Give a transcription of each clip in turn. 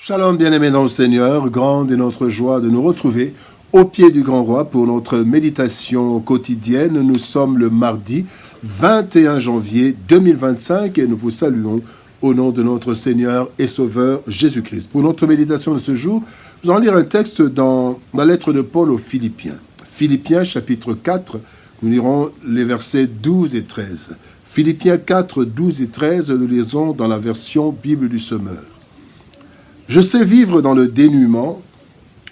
Shalom, bien-aimés dans le Seigneur, grande est notre joie de nous retrouver au pied du Grand Roi pour notre méditation quotidienne. Nous sommes le mardi 21 janvier 2025 et nous vous saluons au nom de notre Seigneur et Sauveur Jésus-Christ. Pour notre méditation de ce jour, nous allons lire un texte dans la lettre de Paul aux Philippiens. Philippiens chapitre 4, nous lirons les versets 12 et 13. Philippiens 4, 12 et 13, nous lisons dans la version Bible du Semeur. Je sais vivre dans le dénuement,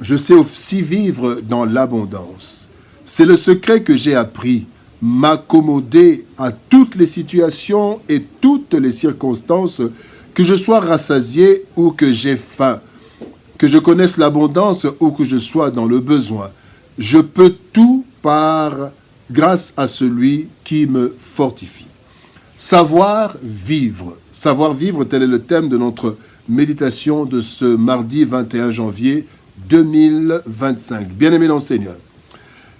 je sais aussi vivre dans l'abondance. C'est le secret que j'ai appris, m'accommoder à toutes les situations et toutes les circonstances, que je sois rassasié ou que j'ai faim, que je connaisse l'abondance ou que je sois dans le besoin. Je peux tout grâce à celui qui me fortifie. Savoir vivre, tel est le thème de notre méditation de ce mardi 21 janvier 2025. Bien-aimés dans le Seigneur,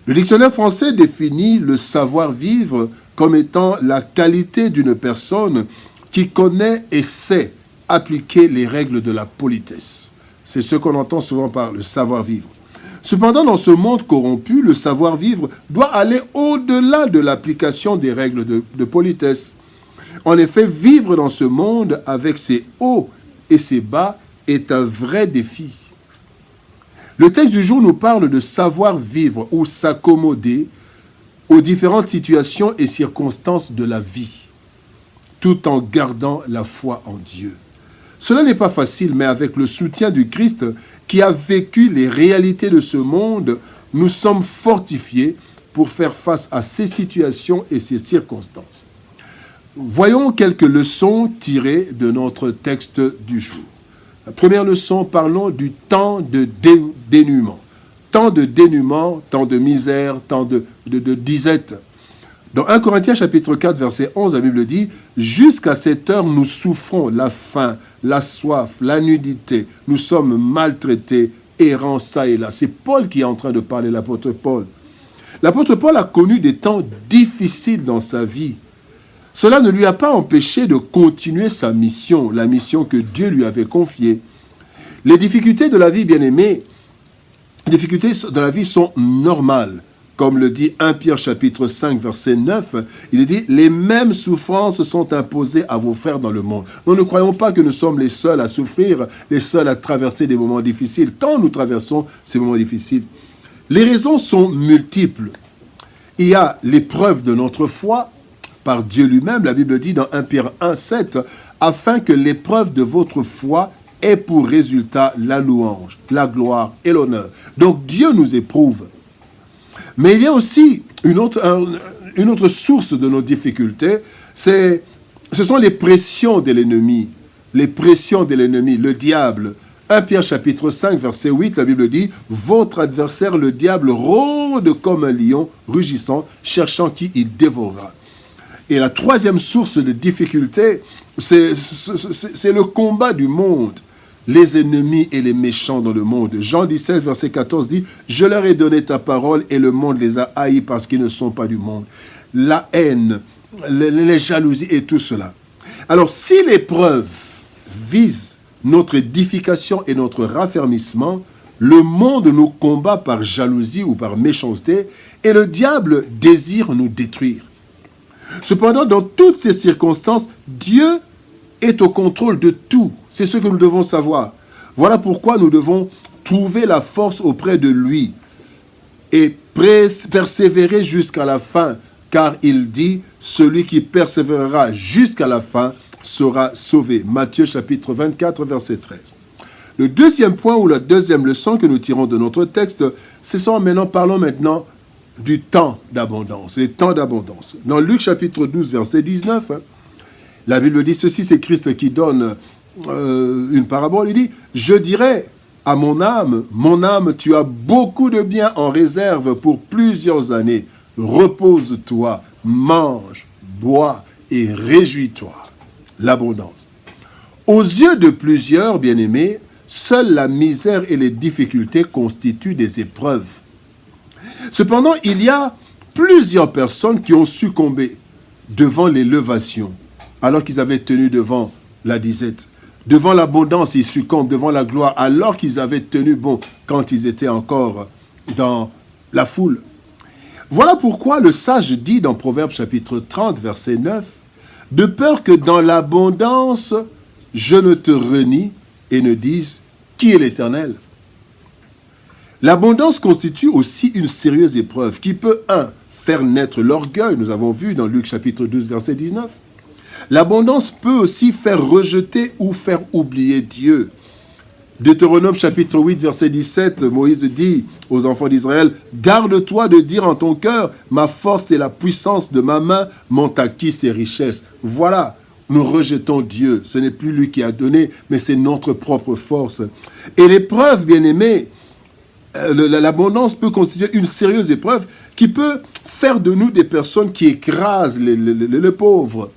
le dictionnaire français définit le savoir-vivre comme étant la qualité d'une personne qui connaît et sait appliquer les règles de la politesse. C'est ce qu'on entend souvent par le savoir-vivre. Cependant, dans ce monde corrompu, le savoir-vivre doit aller au-delà de l'application des règles de politesse. En effet, vivre dans ce monde avec ses hauts et ses bas est un vrai défi. Le texte du jour nous parle de savoir vivre ou s'accommoder aux différentes situations et circonstances de la vie, tout en gardant la foi en Dieu. Cela n'est pas facile, mais avec le soutien du Christ qui a vécu les réalités de ce monde, nous sommes fortifiés pour faire face à ces situations et ces circonstances. Voyons quelques leçons tirées de notre texte du jour. La première leçon, parlons du temps de dénuement. Temps de dénuement, temps de misère, temps de disette. Dans 1 Corinthiens chapitre 4, verset 11, la Bible dit « Jusqu'à cette heure, nous souffrons la faim, la soif, la nudité. Nous sommes maltraités, errants ça et là. » C'est Paul qui est en train de parler, l'apôtre Paul. L'apôtre Paul a connu des temps difficiles dans sa vie. Cela ne lui a pas empêché de continuer sa mission, la mission que Dieu lui avait confiée. Les difficultés de la vie, bien-aimés, les difficultés de la vie sont normales. Comme le dit 1 Pierre chapitre 5, verset 9, il dit « Les mêmes souffrances sont imposées à vos frères dans le monde. » Nous ne croyons pas que nous sommes les seuls à souffrir, les seuls à traverser des moments difficiles. Quand nous traversons ces moments difficiles, les raisons sont multiples. Il y a l'épreuve de notre foi, par Dieu lui-même, la Bible dit dans 1 Pierre 1, 7, « Afin que l'épreuve de votre foi ait pour résultat la louange, la gloire et l'honneur. » Donc Dieu nous éprouve. Mais il y a aussi une autre source de nos difficultés, ce sont les pressions de l'ennemi. Les pressions de l'ennemi, le diable. 1 Pierre chapitre 5, verset 8, la Bible dit « Votre adversaire, le diable, rôde comme un lion rugissant, cherchant qui il dévorera. » Et la troisième source de difficulté, c'est le combat du monde, les ennemis et les méchants dans le monde. Jean 17, verset 14 dit « Je leur ai donné ta parole et le monde les a haïs parce qu'ils ne sont pas du monde. » La haine, les jalousies et tout cela. Alors, si l'épreuve vise notre édification et notre raffermissement, le monde nous combat par jalousie ou par méchanceté et le diable désire nous détruire. Cependant, dans toutes ces circonstances, Dieu est au contrôle de tout. C'est ce que nous devons savoir. Voilà pourquoi nous devons trouver la force auprès de lui et persévérer jusqu'à la fin, car il dit « Celui qui persévérera jusqu'à la fin sera sauvé. » Matthieu chapitre 24, verset 13. Le deuxième point ou la deuxième leçon que nous tirons de notre texte, parlons maintenant du temps d'abondance, les temps d'abondance. Dans Luc chapitre 12, verset 19, la Bible dit ceci, c'est Christ qui donne une parabole, il dit « Je dirai à mon âme, tu as beaucoup de biens en réserve pour plusieurs années. Repose-toi, mange, bois et réjouis-toi. » L'abondance. Aux yeux de plusieurs, bien-aimés, seule la misère et les difficultés constituent des épreuves. Cependant, il y a plusieurs personnes qui ont succombé devant l'élévation, alors qu'ils avaient tenu devant la disette. Devant l'abondance, ils succombent, devant la gloire, alors qu'ils avaient tenu bon quand ils étaient encore dans la foule. Voilà pourquoi le sage dit dans Proverbes chapitre 30, verset 9, « De peur que dans l'abondance, je ne te renie et ne dise, qui est l'Éternel ?» L'abondance constitue aussi une sérieuse épreuve qui peut, faire naître l'orgueil, nous avons vu dans Luc chapitre 12, verset 19. L'abondance peut aussi faire rejeter ou faire oublier Dieu. Deutéronome chapitre 8, verset 17, Moïse dit aux enfants d'Israël, « Garde-toi de dire en ton cœur, ma force et la puissance de ma main m'ont acquis ces richesses. » Voilà, nous rejetons Dieu. Ce n'est plus lui qui a donné, mais c'est notre propre force. Et l'épreuve, bien-aimés, l'abondance peut constituer une sérieuse épreuve qui peut faire de nous des personnes qui écrasent les pauvres.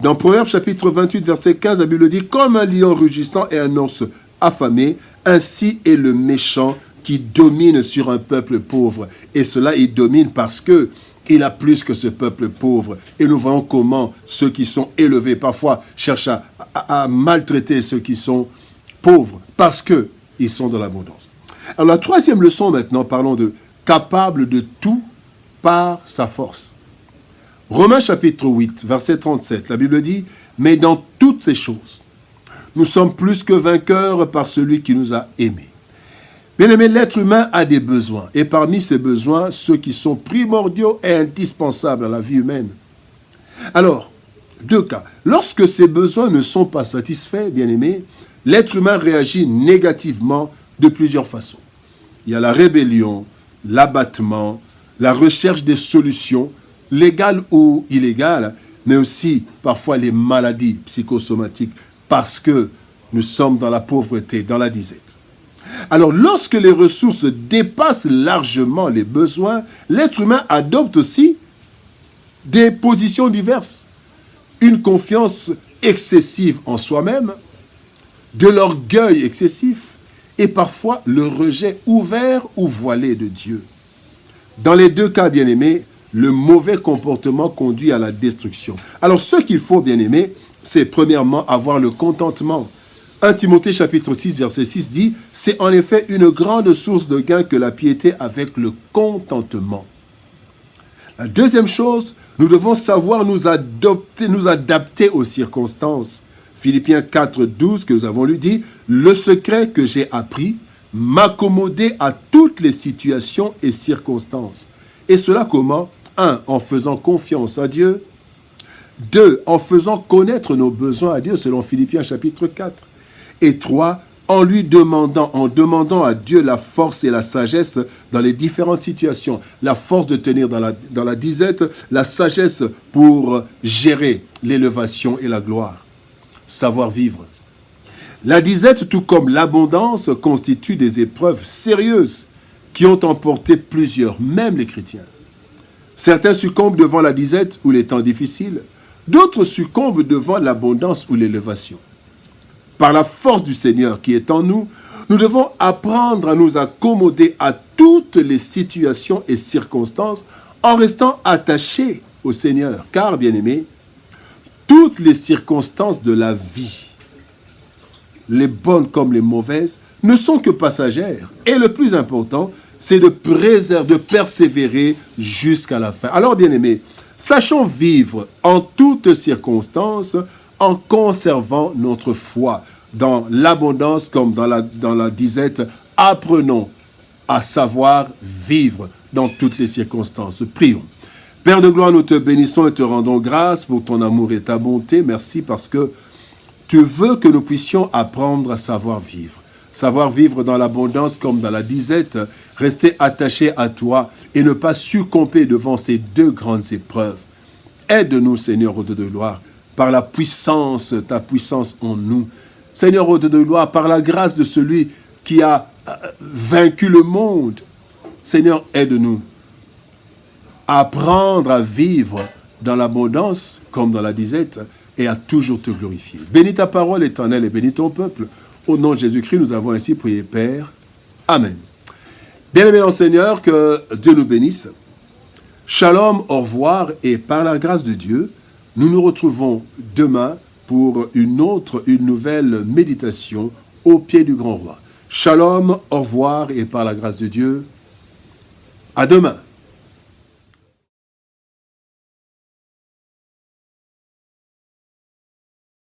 Dans Proverbes chapitre 28, verset 15, la Bible dit « Comme un lion rugissant et un ours affamé, ainsi est le méchant qui domine sur un peuple pauvre. » Et cela, il domine parce que il a plus que ce peuple pauvre. Et nous voyons comment ceux qui sont élevés parfois cherchent à maltraiter ceux qui sont pauvres parce qu'ils sont dans l'abondance. Alors la troisième leçon maintenant, parlons de capable de tout par sa force. Romains chapitre 8, verset 37, la Bible dit « Mais dans toutes ces choses, nous sommes plus que vainqueurs par celui qui nous a aimés. » Bien-aimé, l'être humain a des besoins, et parmi ces besoins, ceux qui sont primordiaux et indispensables à la vie humaine. Alors, deux cas. Lorsque ces besoins ne sont pas satisfaits, bien-aimé, l'être humain réagit négativement de plusieurs façons. Il y a la rébellion, l'abattement, la recherche des solutions, légales ou illégales, mais aussi parfois les maladies psychosomatiques, parce que nous sommes dans la pauvreté, dans la disette. Alors, lorsque les ressources dépassent largement les besoins, l'être humain adopte aussi des positions diverses. Une confiance excessive en soi-même, de l'orgueil excessif, et parfois le rejet ouvert ou voilé de Dieu. Dans les deux cas, bien-aimés, le mauvais comportement conduit à la destruction. Alors, ce qu'il faut, bien-aimés, c'est premièrement avoir le contentement. 1 Timothée chapitre 6, verset 6 dit « C'est en effet une grande source de gain que la piété avec le contentement. » La deuxième chose, nous devons savoir nous adapter aux circonstances. Philippiens 4, 12, que nous avons lu, dit « Le secret que j'ai appris, m'accommoder à toutes les situations et circonstances. » Et cela comment? 1. En faisant confiance à Dieu. 2. En faisant connaître nos besoins à Dieu, selon Philippiens chapitre 4. Et 3. En demandant à Dieu la force et la sagesse dans les différentes situations. La force de tenir dans la disette, la sagesse pour gérer l'élévation et la gloire. Savoir vivre. La disette, tout comme l'abondance, constitue des épreuves sérieuses qui ont emporté plusieurs, même les chrétiens. Certains succombent devant la disette ou les temps difficiles, d'autres succombent devant l'abondance ou l'élévation. Par la force du Seigneur qui est en nous, nous devons apprendre à nous accommoder à toutes les situations et circonstances en restant attachés au Seigneur. Car, bien-aimés, toutes les circonstances de la vie, les bonnes comme les mauvaises, ne sont que passagères. Et le plus important, c'est de persévérer jusqu'à la fin. Alors, bien-aimés, sachons vivre en toutes circonstances en conservant notre foi. Dans l'abondance comme dans la disette, apprenons à savoir vivre dans toutes les circonstances. Prions. Père de gloire, nous te bénissons et te rendons grâce pour ton amour et ta bonté. Merci parce que tu veux que nous puissions apprendre à savoir vivre. Savoir vivre dans l'abondance comme dans la disette, rester attaché à toi et ne pas succomber devant ces deux grandes épreuves. Aide-nous, Seigneur, au Dieu de gloire, par la puissance, ta puissance en nous. Seigneur, au Dieu de gloire, par la grâce de celui qui a vaincu le monde. Seigneur, aide-nous à apprendre à vivre dans l'abondance comme dans la disette et à toujours te glorifier. Bénis ta parole éternelle et bénis ton peuple. Au nom de Jésus-Christ, nous avons ainsi prié, Père. Amen. Bien-aimés dans le Seigneur, que Dieu nous bénisse. Shalom, au revoir, et par la grâce de Dieu, nous nous retrouvons demain pour une nouvelle méditation au pied du grand roi. Shalom, au revoir et par la grâce de Dieu, à demain.